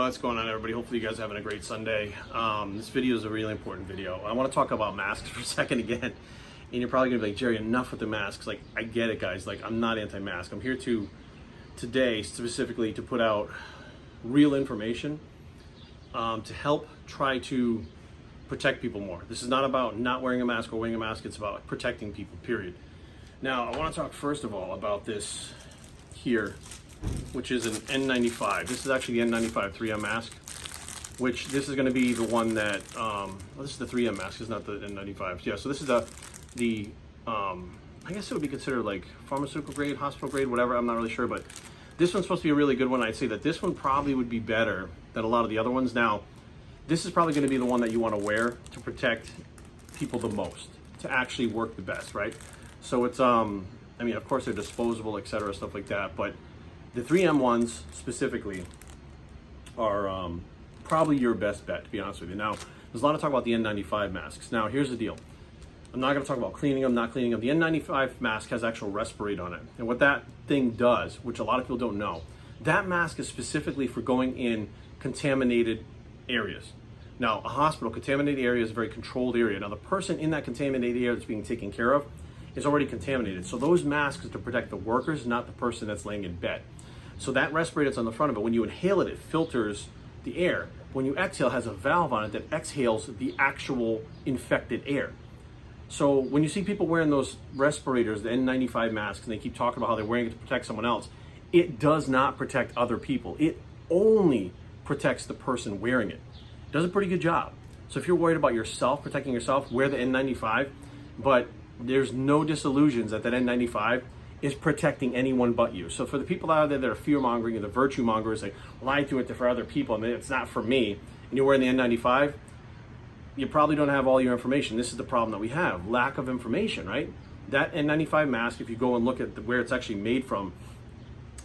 What's going on, everybody? Hopefully you guys are having a great Sunday. This video is a really important video. I want to talk about masks for a second again. And you're probably gonna be like, Jerry, enough with the masks. Like, I get it, guys. Like, I'm not anti-mask. I'm here today specifically to put out real information to help try to protect people more. This is not about not wearing a mask or wearing a mask. It's about protecting people, period. Now, I want to talk first of all about this here, which is an N95. This is actually the N95 3M mask, which this is going to be the one that, this is the 3M mask, it's not the N95. Yeah, so this is the I guess it would be considered like pharmaceutical grade, hospital grade, whatever, I'm not really sure, but this one's supposed to be a really good one. I'd say that this one probably would be better than a lot of the other ones. Now, this is probably going to be the one that you want to wear to protect people the most, to actually work the best, right? So it's, I mean, of course they're disposable, etc., stuff like that, but the 3M ones specifically are probably your best bet, to be honest with you. Now, there's a lot of talk about the N95 masks. Now, here's the deal. I'm not going to talk about cleaning them, not cleaning them. The N95 mask has actual respirator on it. And what that thing does, which a lot of people don't know, that mask is specifically for going in contaminated areas. Now, a hospital, contaminated area is a very controlled area. Now, the person in that contaminated area that's being taken care of is already contaminated. So those masks are to protect the workers, not the person that's laying in bed. So that respirator that's on the front of it, when you inhale it, it filters the air. When you exhale, it has a valve on it that exhales the actual infected air. So when you see people wearing those respirators, the N95 masks, and they keep talking about how they're wearing it to protect someone else, it does not protect other people. It only protects the person wearing it. It does a pretty good job. So if you're worried about yourself, protecting yourself, wear the N95, but there's no disillusions that N95 is protecting anyone but you. So for the people out there that are fear-mongering and the virtue mongers, like, well, I do it for other people, I mean, it's not for me, and you're wearing the N95, you probably don't have all your information. This is the problem that we have, lack of information, right? That N95 mask, if you go and look at where it's actually made from,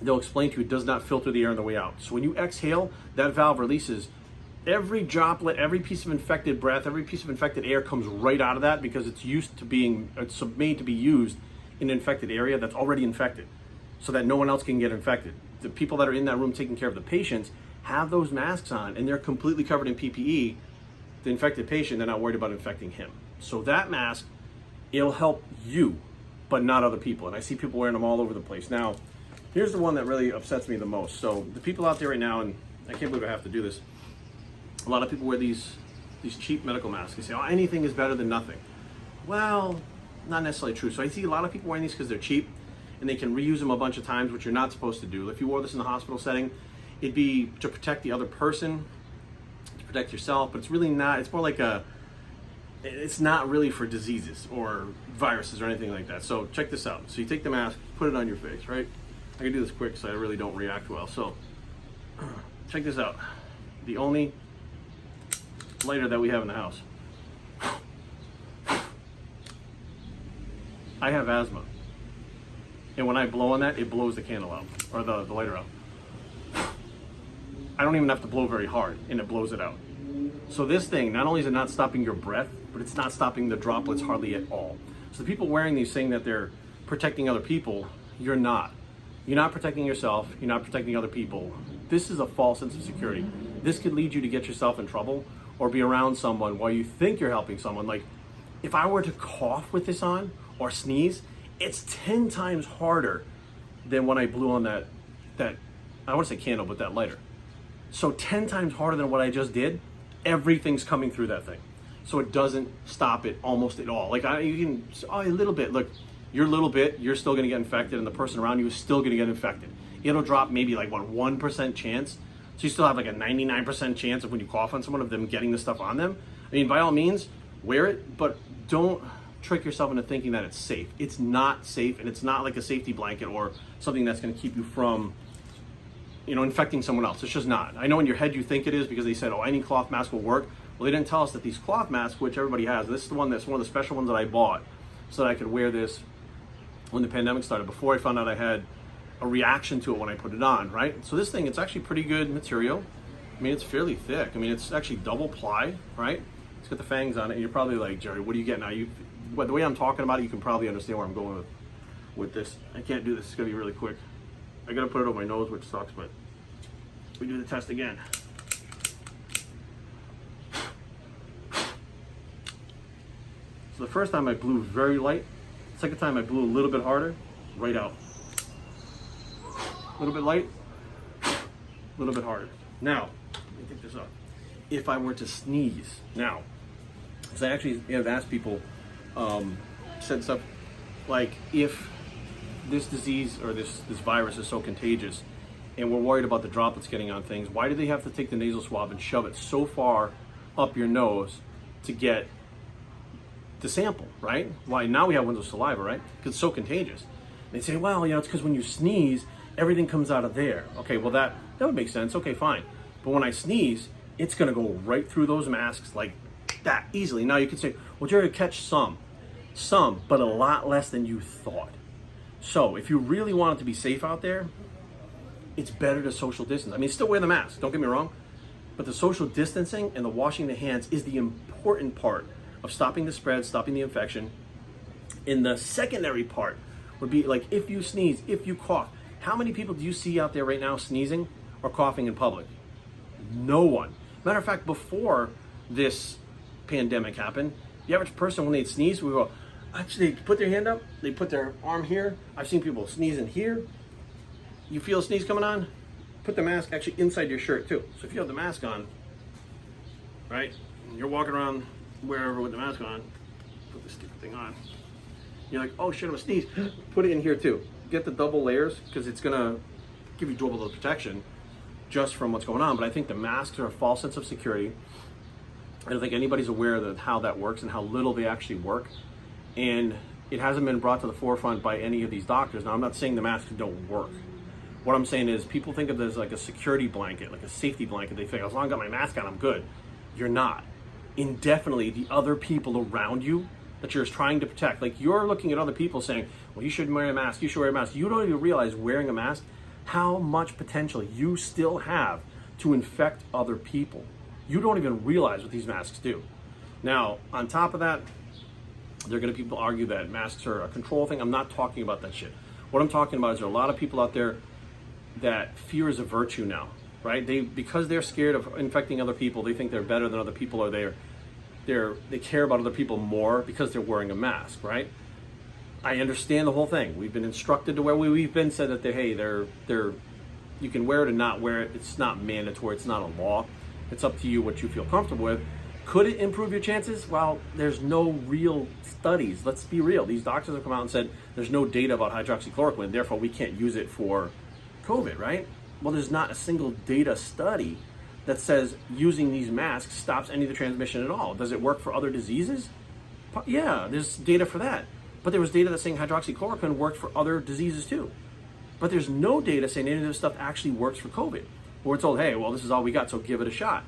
they'll explain to you it does not filter the air on the way out. So when you exhale, that valve releases every droplet, every piece of infected breath, every piece of infected air comes right out of that because it's made to be used in an infected area that's already infected so that no one else can get infected. The people that are in that room taking care of the patients have those masks on and they're completely covered in PPE. The infected patient, they're not worried about infecting him. So that mask, it'll help you, but not other people. And I see people wearing them all over the place. Now, here's the one that really upsets me the most. So the people out there right now, and I can't believe I have to do this, a lot of people wear these cheap medical masks. They say, oh, anything is better than nothing. Well, not necessarily true. So I see a lot of people wearing these because they're cheap and they can reuse them a bunch of times, which you're not supposed to do. If you wore this in the hospital setting, it'd be to protect the other person, to protect yourself, but it's really not. It's more like it's not really for diseases or viruses or anything like that. So check this out. So you take the mask, put it on your face, right? I can do this quick so I really don't react well. So check this out. The only lighter that we have in the house. I have asthma, and when I blow on that, it blows the candle out, or the lighter out. I don't even have to blow very hard, and it blows it out. So this thing, not only is it not stopping your breath, but it's not stopping the droplets hardly at all. So the people wearing these saying that they're protecting other people, you're not. You're not protecting yourself, you're not protecting other people. This is a false sense of security. This could lead you to get yourself in trouble or be around someone while you think you're helping someone. Like, if I were to cough with this on, or sneeze, it's 10 times harder than when I blew on that I want to say candle, but that lighter. So 10 times harder than what I just did. Everything's coming through that thing. So it doesn't stop it almost at all. Like, you can, a little bit, look, your little bit, you're still gonna get infected and the person around you is still gonna get infected. It'll drop maybe like, 1% chance. So you still have like a 99% chance of when you cough on someone of them getting the stuff on them. I mean, by all means, wear it, but don't trick yourself into thinking that it's safe. It's not safe, and it's not like a safety blanket or something that's going to keep you from, infecting someone else. It's just not. I know in your head you think it is because they said, oh, any cloth mask will work. Well, they didn't tell us that these cloth masks, which everybody has, this is the one that's one of the special ones that I bought so that I could wear this when the pandemic started, before I found out I had a reaction to it when I put it on, right? So this thing, it's actually pretty good material. I mean, it's fairly thick. I mean, it's actually double ply, right? It's got the fangs on it, and you're probably like, Jerry, what do you get now? But the way I'm talking about it, you can probably understand where I'm going with this. I can't do this. It's going to be really quick. I got to put it on my nose, which sucks, but we do the test again. So the first time I blew very light. Second time I blew a little bit harder, right out. A little bit light, a little bit harder. Now, let me take this up. If I were to sneeze, now, because I actually have asked people, said stuff like, if this disease or this virus is so contagious and we're worried about the droplets getting on things, why do they have to take the nasal swab and shove it so far up your nose to get the sample, right? Why now we have ones with saliva, right? Because it's so contagious. They say, well, it's because when you sneeze, everything comes out of there. Okay, well that would make sense. Okay, fine. But when I sneeze, it's gonna go right through those masks like that easily. Now you could say, well, you're gonna catch some, but a lot less than you thought. So if you really want it to be safe out there, it's better to social distance. I mean, still wear the mask, don't get me wrong, but the social distancing and the washing the hands is the important part of stopping the spread, stopping the infection. And the secondary part would be like, if you sneeze, if you cough, how many people do you see out there right now sneezing or coughing in public? No one. Matter of fact, before this pandemic happened, the average person, when they'd sneeze, we go, actually, they put their hand up, they put their arm here. I've seen people sneezing here. You feel a sneeze coming on? Put the mask actually inside your shirt too. So if you have the mask on, right, and you're walking around wherever with the mask on, put this stupid thing on. You're like, oh shit, I'm gonna sneeze. Put it in here too. Get the double layers because it's gonna give you double the protection just from what's going on. But I think the masks are a false sense of security. I don't think anybody's aware of how that works and how little they actually work. And it hasn't been brought to the forefront by any of these doctors. Now, I'm not saying the masks don't work. What I'm saying is people think of this like a security blanket, like a safety blanket. They think, as long as I got my mask on, I'm good. You're not. Indefinitely, the other people around you that you're trying to protect, like you're looking at other people saying, well, you shouldn't wear a mask, you should wear a mask. You don't even realize wearing a mask, how much potential you still have to infect other people. You don't even realize what these masks do. Now, on top of that, they're going to people argue that masks are a control thing. I'm not talking about that shit. What I'm talking about is there are a lot of people out there that fear is a virtue now, right? Because they're scared of infecting other people, they think they're better than other people, or they care about other people more because they're wearing a mask, right? I understand the whole thing. We've been instructed to wear. We've been said that they're you can wear it and not wear it. It's not mandatory. It's not a law. It's up to you what you feel comfortable with. Could it improve your chances? Well, there's no real studies. Let's be real. These doctors have come out and said there's no data about hydroxychloroquine, therefore we can't use it for COVID, right? Well, there's not a single data study that says using these masks stops any of the transmission at all. Does it work for other diseases? Yeah, there's data for that. But there was data that's saying hydroxychloroquine worked for other diseases too. But there's no data saying any of this stuff actually works for COVID. We're told, hey, well, this is all we got, so give it a shot.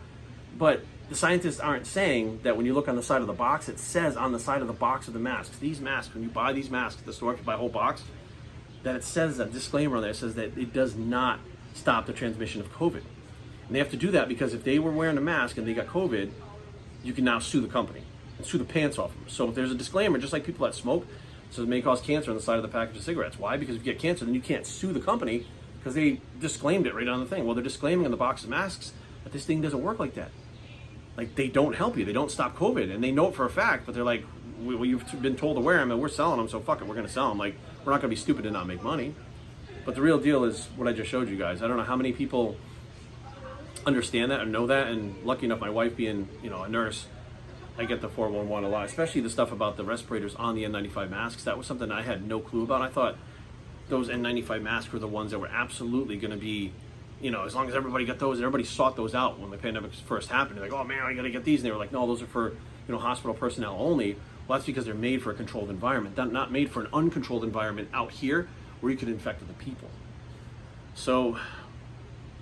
But the scientists aren't saying that when you look on the side of the box, it says on the side of the box of the masks, these masks, when you buy these masks at the store, if you buy a whole box, that it says, a disclaimer on there says that it does not stop the transmission of COVID. And they have to do that because if they were wearing a mask and they got COVID, you can now sue the company and sue the pants off them. So if there's a disclaimer, just like people that smoke, so it may cause cancer on the side of the package of cigarettes. Why? Because if you get cancer, then you can't sue the company because they disclaimed it right on the thing. Well, they're disclaiming on the box of masks that this thing doesn't work like that. Like, they don't help you. They don't stop COVID. And they know it for a fact, but they're like, well, you've been told to wear them and we're selling them, so fuck it, we're going to sell them. Like, we're not going to be stupid and not make money. But the real deal is what I just showed you guys. I don't know how many people understand that or know that. And lucky enough, my wife being, a nurse, I get the 411 a lot, especially the stuff about the respirators on the N95 masks. That was something I had no clue about. I thought those N95 masks were the ones that were absolutely going to be, as long as everybody got those, everybody sought those out when the pandemic first happened. They're like, oh man, I got to get these. And they were like, no, those are for, hospital personnel only. Well, that's because they're made for a controlled environment, not made for an uncontrolled environment out here where you could infect other people. So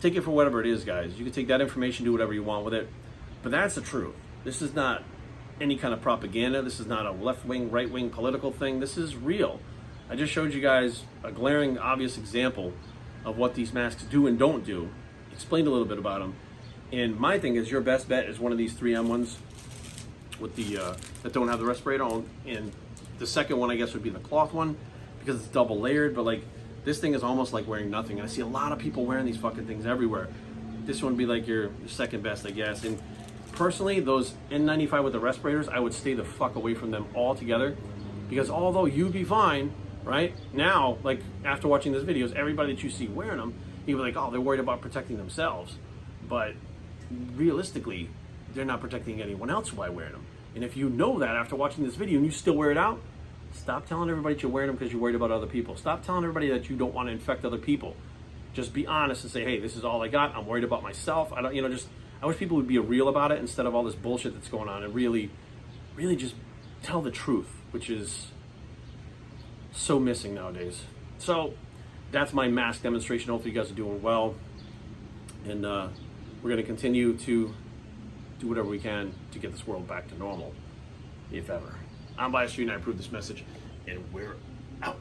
take it for whatever it is, guys. You can take that information, do whatever you want with it. But that's the truth. This is not any kind of propaganda. This is not a left-wing, right-wing political thing. This is real. I just showed you guys a glaring, obvious example of what these masks do and don't do. Explained a little bit about them. And my thing is, your best bet is one of these 3M ones with the that don't have the respirator on. And the second one, I guess, would be the cloth one because it's double layered. But like, this thing is almost like wearing nothing. And I see a lot of people wearing these fucking things everywhere. This one would be like your second best, I guess. And Personally, those N95 with the respirators, I would stay the fuck away from them altogether, because although you'd be fine, right? Now, like after watching these videos, everybody that you see wearing them, you'd be like, oh, they're worried about protecting themselves. But realistically, they're not protecting anyone else by wearing them. And if you know that after watching this video and you still wear it out, stop telling everybody that you're wearing them because you're worried about other people. Stop telling everybody that you don't want to infect other people. Just be honest and say, hey, this is all I got. I'm worried about myself. I don't, you know, just, I wish people would be real about it instead of all this bullshit that's going on, and really just tell the truth, which is so missing nowadays. So that's my mask demonstration. Hopefully you guys are doing well. And we're going to continue to do whatever we can to get this world back to normal, if ever. I'm Bias Street, and I approve this message, and we're out.